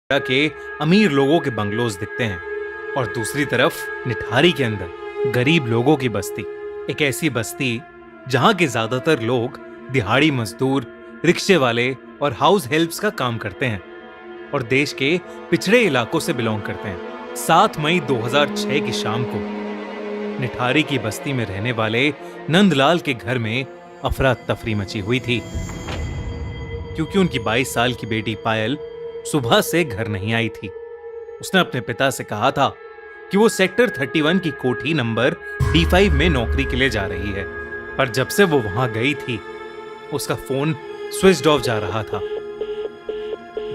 के अमीर लोगों के बंगलोज दिखते हैं और दूसरी तरफ निठारी के अंदर गरीब लोगों की बस्ती। एक ऐसी बस्ती जहां के ज्यादातर लोग दिहाड़ी मजदूर, रिक्शे वाले और हाउस हेल्प्स का काम करते हैं और देश के पिछड़े इलाकों से बिलोंग करते हैं। 7 मई 2006 की शाम को निठारी की बस्ती में रहने वाले नंदलाल के घर में अफरा तफरी मची हुई थी, क्योंकि उनकी 22 साल की बेटी पायल सुबह से घर नहीं आई थी। उसने अपने पिता से कहा था कि वो सेक्टर 31 की कोठी नंबर D5 में नौकरी के लिए जा रही है, पर जब से वो वहां गई थी उसका फोन स्विच्ड ऑफ जा रहा था।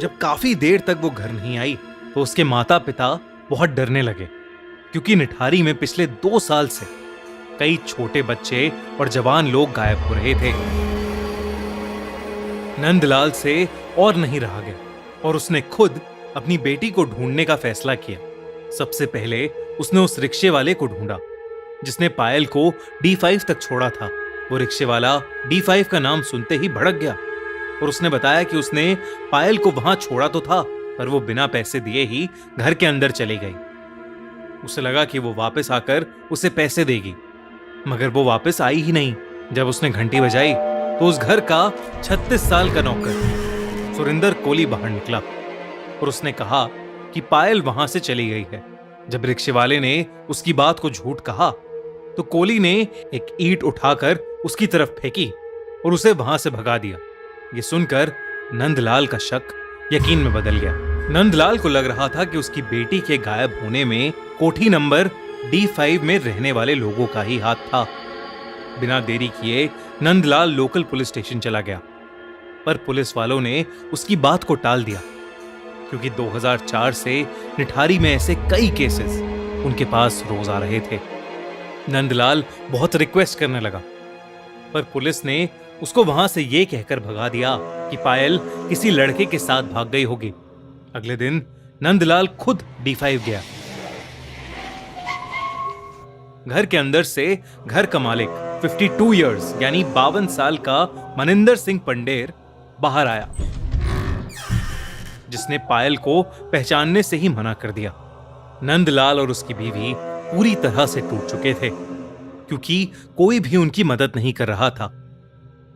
जब काफी देर तक वो घर नहीं आई तो उसके माता पिता बहुत डरने लगे, क्योंकि निठारी में पिछले 2 साल से कई छोटे बच्चे और जवान लोग गायब हो रहे थे। नंदलाल से और नहीं रहा गया और उसने खुद अपनी बेटी को ढूंढने का फैसला किया। सबसे पहले उसने उस रिक्शे वाले को ढूंढा जिसने पायल को D5 तक छोड़ा था। वो रिक्शे वाला D5 का नाम सुनते ही भड़क गया और उसने बताया कि उसने पायल को वहां छोड़ा तो था, पर वो बिना पैसे दिए ही घर के अंदर चली गई। उसे लगा कि वो वापस आकर उसे पैसे देगी, मगर वो वापस आई ही नहीं। जब उसने घंटी बजाई तो उस घर का 36 साल का नौकर सुरिंदर कोली बाहर निकला और उसने कहा कि पायल वहां से चली गई है। जब रिक्शे वाले ने उसकी बात को झूठ कहा तो कोली ने एक ईंट उठाकर उसकी तरफ फेंकी और उसे वहां से भगा दिया। ये सुनकर नंदलाल का शक यकीन में बदल गया। नंदलाल को लग रहा था कि उसकी बेटी के गायब होने में कोठी नंबर D5 में रहने वाले लोगों का ही हाथ था। बिना देरी किए नंदलाल लोकल पुलिस स्टेशन चला गया, पर पुलिस वालों ने उसकी बात को टाल दिया, क्योंकि 2004 से निठारी में ऐसे कई केसेस उनके पास रोज आ रहे थे। नंदलाल बहुत रिक्वेस्ट करने लगा, पर पुलिस ने उसको वहां से यह कहकर भगा दिया कि पायल किसी लड़के के साथ भाग गई होगी। अगले दिन नंदलाल खुद D5 गया। घर के अंदर से घर का मालिक 52 इयर्स यानी 52 साल का मनिंदर सिंह पंडेर बाहर आया, जिसने पायल को पहचानने से ही मना कर दिया। नंदलाल और उसकी बीवी पूरी तरह से टूट चुके थे, क्योंकि कोई भी उनकी मदद नहीं कर रहा था।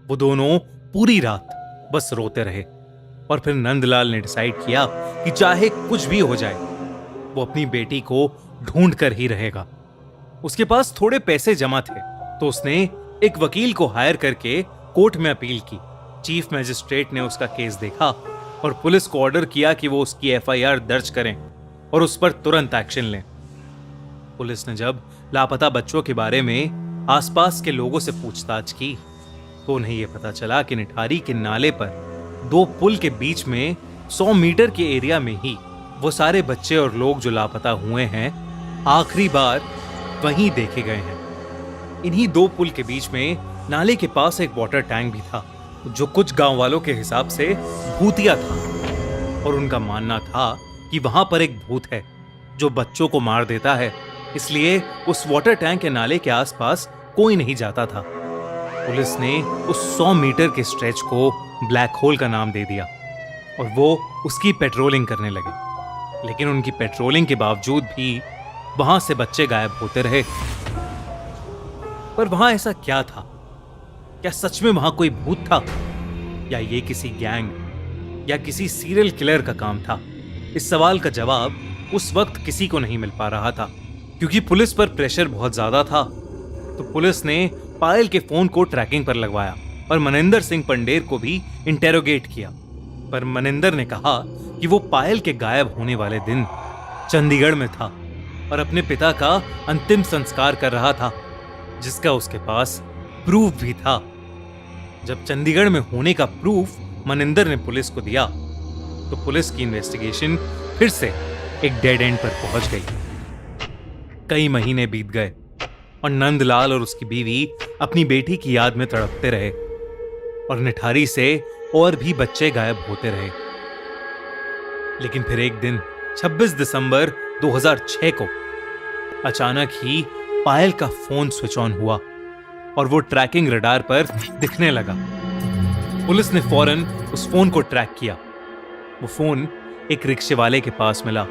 वो दोनों पूरी रात बस रोते रहे और फिर नंदलाल ने डिसाइड किया कि चाहे कुछ भी हो जाए वो अपनी बेटी को ढूंढ कर ही रहेगा। उसके पास थोड़े पैसे जमा थे तो उसने एक वकील को हायर करके कोर्ट में अपील की। चीफ मजिस्ट्रेट ने उसका केस देखा और पुलिस को ऑर्डर किया कि वो उसकी FIR दर्ज करें और उस पर तुरंत एक्शन लें। पुलिस ने जब लापता बच्चों के बारे में आसपास के लोगों से पूछताछ की तो उन्हें यह पता चला कि निठारी के नाले पर 2 पुल के बीच में 100 मीटर के एरिया में ही वो सारे बच्चे और लोग जो लापता हुए हैं आखिरी बार वहीं देखे गए हैं। इन्हीं 2 पुल के बीच में नाले के पास एक वाटर टैंक भी था, जो कुछ गांव वालों के हिसाब से भूतिया था और उनका मानना था कि वहां पर एक भूत है जो बच्चों को मार देता है, इसलिए उस वाटर टैंक के नाले के आसपास कोई नहीं जाता था। पुलिस ने उस 100 मीटर के स्ट्रेच को ब्लैक होल का नाम दे दिया और वो उसकी पेट्रोलिंग करने लगे, लेकिन उनकी पेट्रोलिंग के बावजूद भी वहां से बच्चे गायब होते रहे। पर वहां ऐसा क्या था? क्या सच में वहां कोई भूत था, या ये किसी गैंग या किसी सीरियल किलर का काम था? इस सवाल का जवाब उस वक्त किसी को नहीं मिल पा रहा था, क्योंकि पुलिस पर प्रेशर बहुत ज्यादा था। तो पुलिस ने पायल के फोन को ट्रैकिंग पर लगवाया और मनिंदर सिंह पंडेर को भी इंटेरोगेट किया, पर मनिंदर ने कहा कि वो पायल के गायब होने वाले दिन चंडीगढ़ में था और अपने पिता का अंतिम संस्कार कर रहा था, जिसका उसके पास प्रूफ भी था। जब चंडीगढ़ में होने का प्रूफ मनिंदर ने पुलिस को दिया तो पुलिस की इन्वेस्टिगेशन फिर से एक डेड एंड पर पहुंच गई। कई महीने बीत गए और नंदलाल और उसकी बीवी अपनी बेटी की याद में तड़पते रहे और निठारी से और भी बच्चे गायब होते रहे। लेकिन फिर एक दिन 26 दिसंबर 2006 को अचानक ही पायल का फोन स्विच ऑन हुआ और वो ट्रैकिंग रडार पर दिखने लगा। पुलिस ने फौरन उस फोन को ट्रैक किया। वो फोन एक रिक्शे वाले के पास मिला,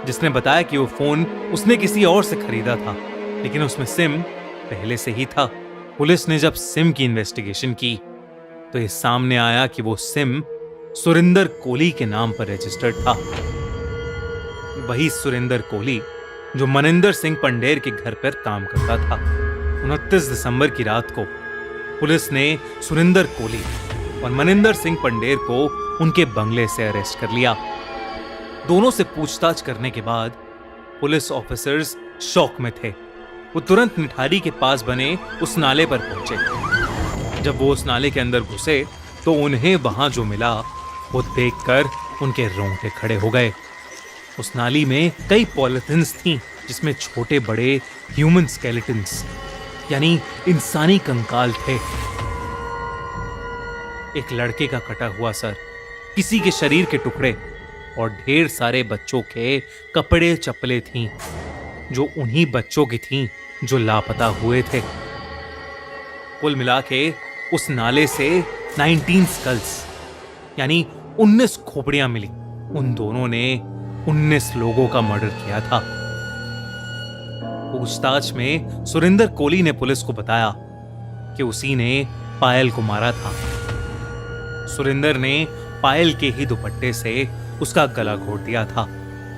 जिसने बताया कि वो फोन उसने किसी और से खरीदा था, लेकिन उसमें सिम पहले से ही था। पुलिस ने जब सिम की इन्वेस्टिगेशन की तो ये सामने आया कि वो सिम सुरिंदर कोहली के नाम पर रजिस्टर्ड था। वही सुरिंदर कोहली जो मनिंदर सिंह पंडेर के घर पर काम करता था। 29 दिसंबर की रात को पुलिस ने सुरिंदर कोहली और मनिंदर सिंह पंडेर को उनके बंगले से अरेस्ट कर लिया। दोनों से पूछताछ करने के बाद पुलिस ऑफिसर्स शॉक में थे। वो तुरंत निठारी के पास बने उस नाले पर पहुंचे। जब वो उस नाले के अंदर घुसे तो उन्हें वहां जो मिला वो देखकर उनके रोंगटे खड़े हो गए। उस नाली में कई पॉलिथिन्स थीं, जिसमें छोटे बड़े ह्यूमन स्केलेटन्स यानी इंसानी कंकाल थे। एक लड़के का कटा हुआ सर, किसी के शरीर के टुकड़े और ढेर सारे बच्चों के कपड़े चप्पलें थीं, जो उन्हीं बच्चों की थीं जो लापता हुए थे। कुल मिला के उस नाले से 19 स्कल्स यानी 19 खोपड़ियां मिली। उन दोनों ने 19 लोगों का मर्डर किया था। पूछताछ में सुरिंदर कोहली ने पुलिस को बताया कि उसी ने पायल को मारा था। सुरिंदर ने पायल के ही दुपट्टे से उसका गला घोट दिया था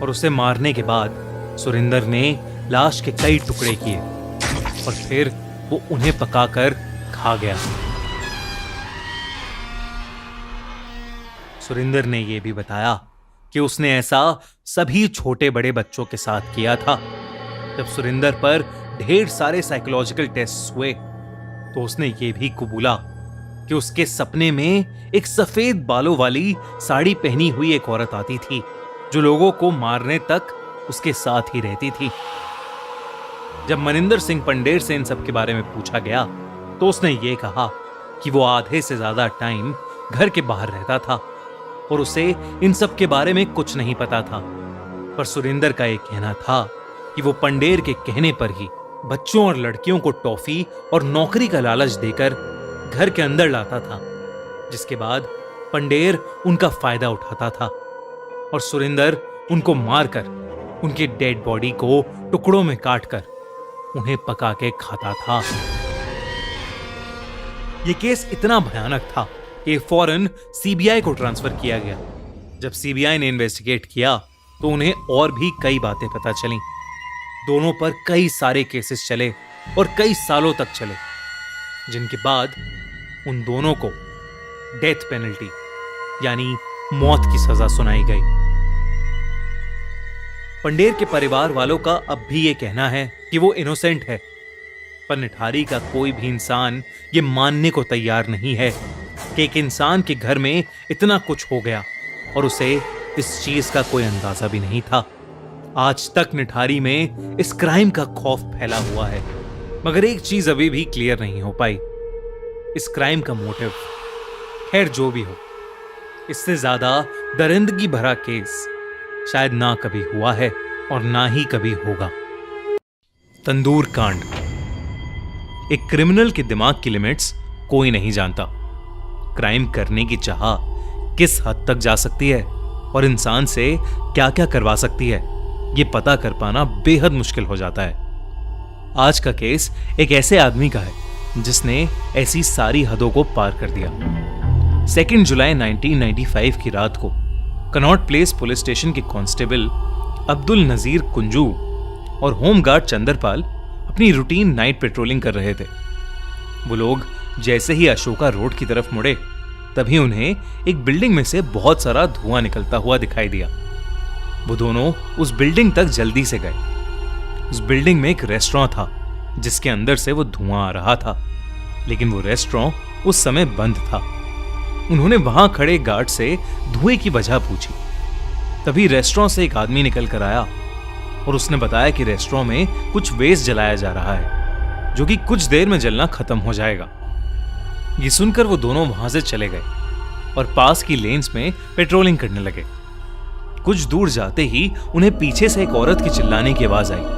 और उसे मारने के बाद सुरिंदर ने लाश के कई टुकड़े किए और फिर वो उन्हें पकाकर खा गया। सुरिंदर ने यह भी बताया कि उसने ऐसा सभी छोटे बड़े बच्चों के साथ किया था। जब सुरिंदर पर ढेर सारे साइकोलॉजिकल टेस्ट हुए तो उसने ये भी कबूला कि उसके सपने में एक सफेद बालों वाली साड़ी पहनी हुई एक औरत आती थी, जो लोगों को मारने तक उसके साथ ही रहती थी। जब मनिंदर सिंह पंडेर से इन सब के बारे में पूछा गया तो उसने ये कहा कि वो आधे से ज्यादा टाइम घर के बाहर रहता था और उसे इन सब के बारे में कुछ नहीं पता था। पर सुरिंदर का एक कहना था कि वो पंडेर के कहने पर ही बच्चों और लड़कियों को टॉफी और नौकरी का लालच देकर घर के अंदर लाता था, जिसके बाद पंडेर उनका फायदा उठाता था और सुरिंदर उनको मारकर उनकी डेड बॉडी को टुकड़ों में काटकर उन्हें पका के खाता था। यह केस इतना भयानक था कि फौरन सीबीआई को ट्रांसफर किया गया। जब सीबीआई ने इन्वेस्टिगेट किया तो उन्हें और भी कई बातें पता चलीं। दोनों पर कई सारे केसेस चले और कई सालों तक चले, जिनके बाद उन दोनों को डेथ पेनल्टी यानी मौत की सजा सुनाई गई। पंडेर के परिवार वालों का अब भी यह कहना है कि वो इनोसेंट है, पर निठारी का कोई भी इंसान ये मानने को तैयार नहीं है कि एक इंसान के घर में इतना कुछ हो गया और उसे इस चीज का कोई अंदाजा भी नहीं था। आज तक निठारी में इस क्राइम का खौफ फैला हुआ है, मगर एक चीज अभी भी क्लियर नहीं हो पाई, इस क्राइम का मोटिव। खैर जो भी हो, इससे ज्यादा दरिंदगी भरा केस शायद ना कभी हुआ है और ना ही कभी होगा। तंदूर कांड। एक क्रिमिनल के दिमाग की लिमिट्स कोई नहीं जानता। क्राइम करने की चाह किस हद तक जा सकती है और इंसान से क्या क्या करवा सकती है, यह पता कर पाना बेहद मुश्किल हो जाता है। आज का केस एक ऐसे आदमी का है जिसने ऐसी सारी हदों को पार कर दिया। 2 जुलाई 1995 की रात को कनॉट प्लेस पुलिस स्टेशन के कांस्टेबल अब्दुल नजीर कुंजू और होमगार्ड चंद्रपाल अपनी रूटीन नाइट पेट्रोलिंग कर रहे थे। वो लोग जैसे ही अशोका रोड की तरफ मुड़े, तभी उन्हें एक बिल्डिंग में से बहुत सारा धुआं निकलता हुआ दिखाई दिया। वो दोनों उस बिल्डिंग तक जल्दी से गए। उस बिल्डिंग में एक रेस्टोरेंट था जिसके अंदर से वो धुआं आ रहा था, लेकिन वो रेस्टोरेंट उस समय बंद था। उन्होंने वहां खड़े गार्ड से धुएं की वजह पूछी। तभी रेस्टोरेंट से एक आदमी निकल कर आया और उसने बताया कि रेस्टोरेंट में कुछ वेस्ट जलाया जा रहा है, जो कि कुछ देर में जलना खत्म हो जाएगा। ये सुनकर वो दोनों वहां से चले गए और पास की लेन्स में पेट्रोलिंग करने लगे। कुछ दूर जाते ही उन्हें पीछे से एक औरत की चिल्लाने की आवाज आई।